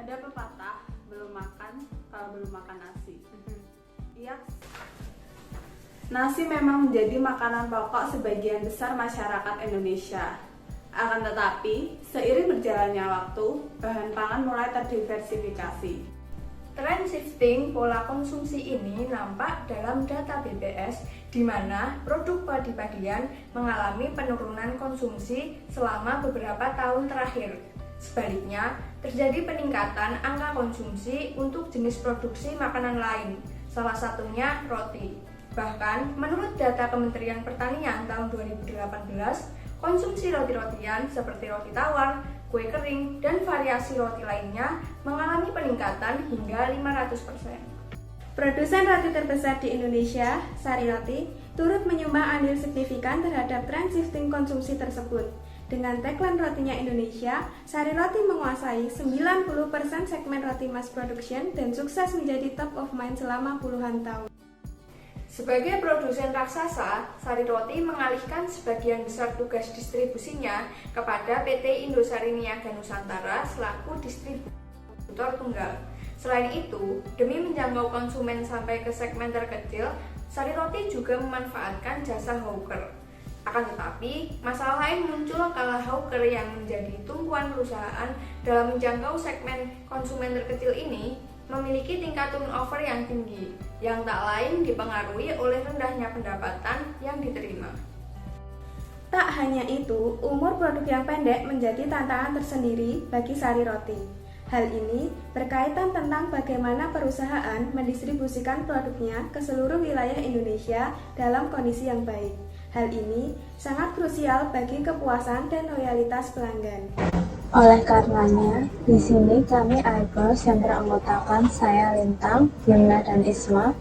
Ada pepatah, belum makan kalau belum makan nasi. Iya. Nasi memang menjadi makanan pokok sebagian besar masyarakat Indonesia. Akan tetapi, seiring berjalannya waktu, bahan pangan mulai terdiversifikasi. Tren shifting pola konsumsi ini nampak dalam data BPS, di mana produk padi-padian mengalami penurunan konsumsi selama beberapa tahun terakhir. Sebaliknya, terjadi peningkatan angka konsumsi untuk jenis produksi makanan lain, salah satunya roti. Bahkan, menurut data Kementerian Pertanian tahun 2018, konsumsi roti-rotian seperti roti tawar, kue kering, dan variasi roti lainnya mengalami peningkatan hingga 500%. Produsen roti terbesar di Indonesia, Sari Roti, turut menyumbang andil signifikan terhadap tren shifting konsumsi tersebut. Dengan tagline rotinya Indonesia, Sari Roti menguasai 90% segmen roti mass production dan sukses menjadi top of mind selama puluhan tahun. Sebagai produsen raksasa, Sari Roti mengalihkan sebagian besar tugas distribusinya kepada PT Indosari Niaga Nusantara selaku distributor tunggal. Selain itu, demi menjangkau konsumen sampai ke segmen terkecil, Sari Roti juga memanfaatkan jasa hawker. Akan tetapi, masalah lain muncul kala hawker yang menjadi tumpuan perusahaan dalam menjangkau segmen konsumen terkecil ini memiliki tingkat turnover yang tinggi, yang tak lain dipengaruhi oleh rendahnya pendapatan yang diterima. Tak hanya itu, umur produk yang pendek menjadi tantangan tersendiri bagi Sari Roti. Hal ini berkaitan tentang bagaimana perusahaan mendistribusikan produknya ke seluruh wilayah Indonesia dalam kondisi yang baik. Hal ini sangat krusial bagi kepuasan dan loyalitas pelanggan. Oleh karenanya, di sini kami iBros yang beranggotakan saya Lintang, Yumna, dan Isma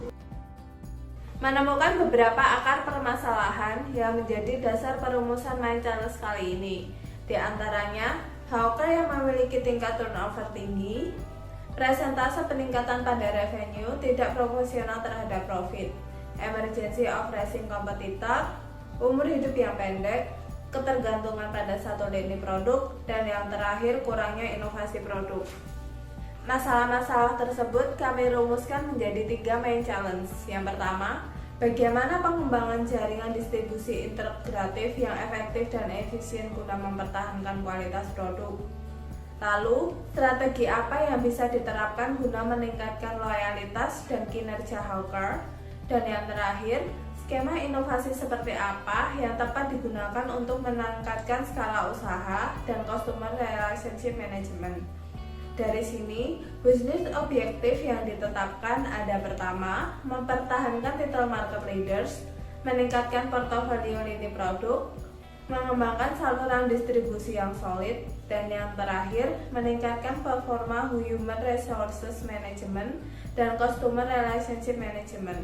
Menemukan beberapa akar permasalahan yang menjadi dasar perumusan main challenge kali ini. Di antaranya, hawker yang memiliki tingkat turnover tinggi, presentase peningkatan pada revenue tidak proporsional terhadap profit, emergency of rising competitor, umur hidup yang pendek, ketergantungan pada satu lini produk, dan yang terakhir kurangnya inovasi produk. Masalah-masalah tersebut kami rumuskan menjadi 3 main challenge. Yang pertama, bagaimana pengembangan jaringan distribusi integratif yang efektif dan efisien guna mempertahankan kualitas produk. Lalu, strategi apa yang bisa diterapkan guna meningkatkan loyalitas dan kinerja hawker. Dan yang terakhir, skema inovasi seperti apa yang tepat digunakan untuk meningkatkan skala usaha dan customer relationship management. Dari sini, bisnis objektif yang ditetapkan ada pertama, mempertahankan title market leaders, meningkatkan portofolio lini produk, mengembangkan saluran distribusi yang solid, dan yang terakhir, meningkatkan performa human resources management dan customer relationship management.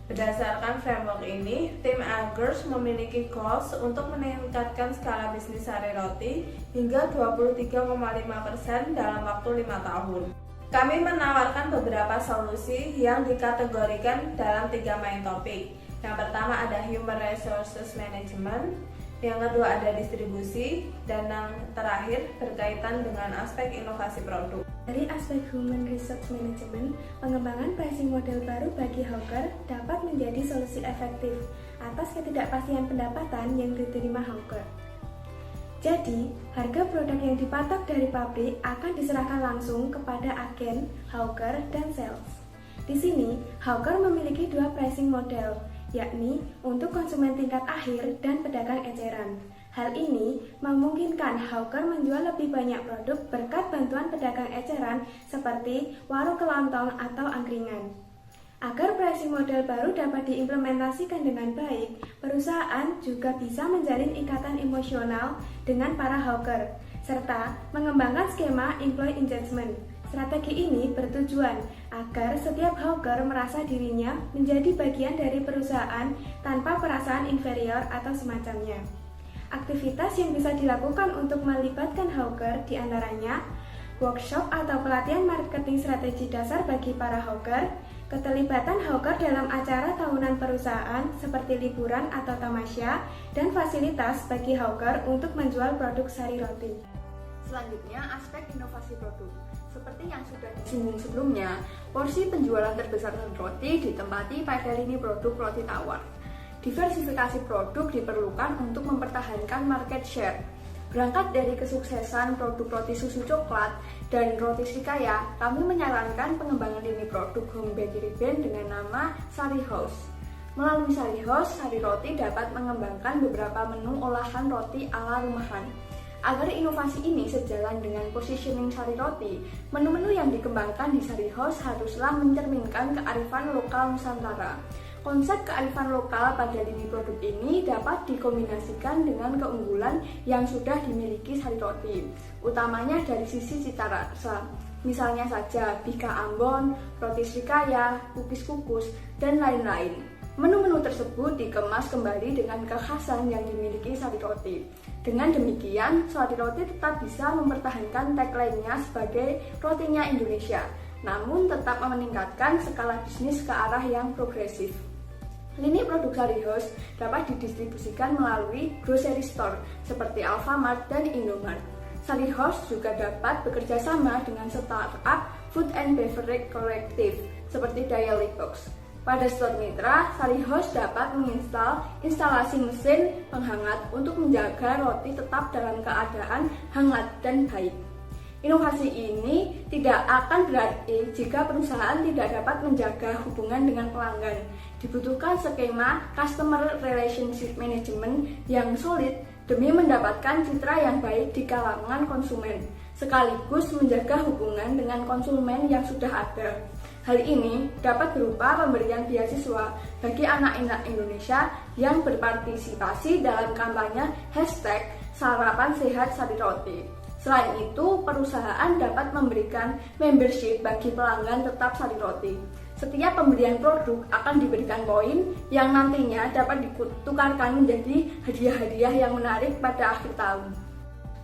Berdasarkan framework ini, tim iBros memiliki goals untuk meningkatkan skala bisnis Sari Roti hingga 23,5% dalam waktu 5 tahun. Kami menawarkan beberapa solusi yang dikategorikan dalam 3 main topik. Yang pertama ada Human Resources Management, yang kedua ada distribusi, dan yang terakhir berkaitan dengan aspek inovasi produk. Dari aspek Human Resource Management, pengembangan pricing model baru bagi hawker dapat menjadi solusi efektif atas ketidakpastian pendapatan yang diterima hawker. Jadi, harga produk yang dipatok dari pabrik akan diserahkan langsung kepada agen, hawker, dan sales. Di sini, hawker memiliki 2 pricing model, yakni untuk konsumen tingkat akhir dan pedagang eceran. Hal ini memungkinkan hawker menjual lebih banyak produk berkat bantuan pedagang eceran seperti warung kelontong atau angkringan. Agar pricing model baru dapat diimplementasikan dengan baik, perusahaan juga bisa menjalin ikatan emosional dengan para hawker, serta mengembangkan skema employee engagement. Strategi ini bertujuan agar setiap hawker merasa dirinya menjadi bagian dari perusahaan tanpa perasaan inferior atau semacamnya. Aktivitas yang bisa dilakukan untuk melibatkan hawker diantaranya workshop atau pelatihan marketing strategi dasar bagi para hawker, keterlibatan hawker dalam acara tahunan perusahaan seperti liburan atau tamasya, dan fasilitas bagi hawker untuk menjual produk Sari Roti. Selanjutnya, aspek inovasi produk. Seperti yang singgung sebelumnya, porsi penjualan terbesar sari roti ditempati pada lini produk roti tawar. Diversifikasi produk diperlukan untuk mempertahankan market share. Berangkat dari kesuksesan produk roti susu coklat dan roti Srikaya, kami menyarankan pengembangan lini produk home bakery brand dengan nama Sari House. Melalui Sari House, Sari Roti dapat mengembangkan beberapa menu olahan roti ala rumahan. Agar inovasi ini sejalan dengan positioning Sari Roti, menu-menu yang dikembangkan di Sari House haruslah mencerminkan kearifan lokal Nusantara. Konsep kearifan lokal pada lini produk ini dapat dikombinasikan dengan keunggulan yang sudah dimiliki Sari Roti, utamanya dari sisi cita rasa. Misalnya saja Bika Ambon, roti Srikaya, kukis kukus, dan lain-lain. Menu-menu tersebut dikemas kembali dengan kekhasan yang dimiliki Sari Roti. Dengan demikian, Sari Roti tetap bisa mempertahankan tagline-nya sebagai rotinya Indonesia, namun tetap meningkatkan skala bisnis ke arah yang progresif. Lini produk Sari House dapat didistribusikan melalui grocery store seperti Alfamart dan Indomart. Sari House juga dapat bekerja sama dengan startup food and beverage collective seperti Daily Box. Pada store mitra, Sari House dapat menginstal instalasi mesin penghangat untuk menjaga roti tetap dalam keadaan hangat dan baik. Inovasi ini tidak akan berarti jika perusahaan tidak dapat menjaga hubungan dengan pelanggan. Dibutuhkan skema customer relationship management yang solid demi mendapatkan citra yang baik di kalangan konsumen, sekaligus menjaga hubungan dengan konsumen yang sudah ada. Hal ini dapat berupa pemberian beasiswa bagi anak-anak Indonesia yang berpartisipasi dalam kampanye #Sarapan Sehat Sari Roti. Selain itu, perusahaan dapat memberikan membership bagi pelanggan tetap Sari Roti. Setiap pembelian produk akan diberikan poin yang nantinya dapat ditukarkan menjadi hadiah-hadiah yang menarik pada akhir tahun.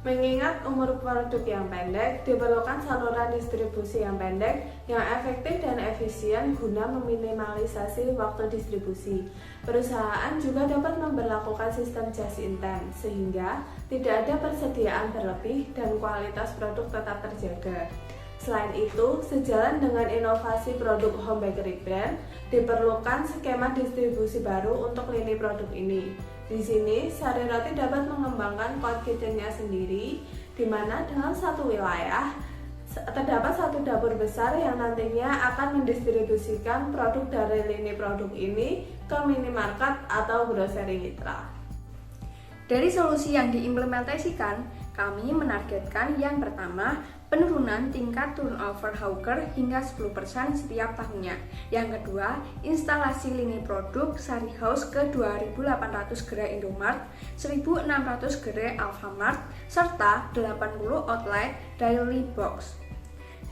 Mengingat umur produk yang pendek, diperlukan saluran distribusi yang pendek, yang efektif dan efisien guna meminimalisasi waktu distribusi. Perusahaan juga dapat memberlakukan sistem just in time, sehingga tidak ada persediaan berlebih dan kualitas produk tetap terjaga. Selain itu, sejalan dengan inovasi produk home bakery brand, diperlukan skema distribusi baru untuk lini produk ini. Di sini, Sari Roti dapat mengembangkan cloud kitchen-nya sendiri, di mana dalam satu wilayah terdapat satu dapur besar yang nantinya akan mendistribusikan produk dari lini produk ini ke minimarket atau grocery mitra. Dari solusi yang diimplementasikan, kami menargetkan yang pertama, penurunan tingkat turnover hawker hingga 10% setiap tahunnya. Yang kedua, instalasi lini produk Sari House ke 2.800 gerai Indomart, 1.600 gerai Alfamart, serta 80 outlet Daily Box.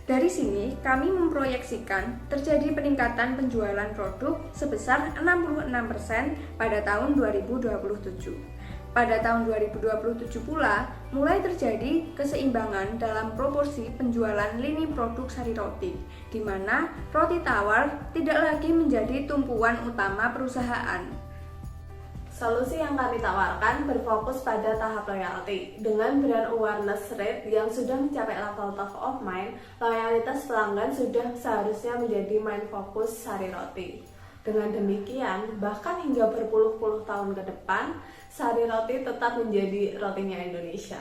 Dari sini, kami memproyeksikan terjadi peningkatan penjualan produk sebesar 66% pada tahun 2027. Pada tahun 2027 pula, mulai terjadi keseimbangan dalam proporsi penjualan lini produk Sari Roti, di mana roti tawar tidak lagi menjadi tumpuan utama perusahaan. Solusi yang kami tawarkan berfokus pada tahap loyalty. Dengan brand awareness rate yang sudah mencapai level top of mind, loyalitas pelanggan sudah seharusnya menjadi main fokus Sari Roti. Dengan demikian, bahkan hingga berpuluh-puluh tahun ke depan, Sari Roti tetap menjadi rotinya Indonesia.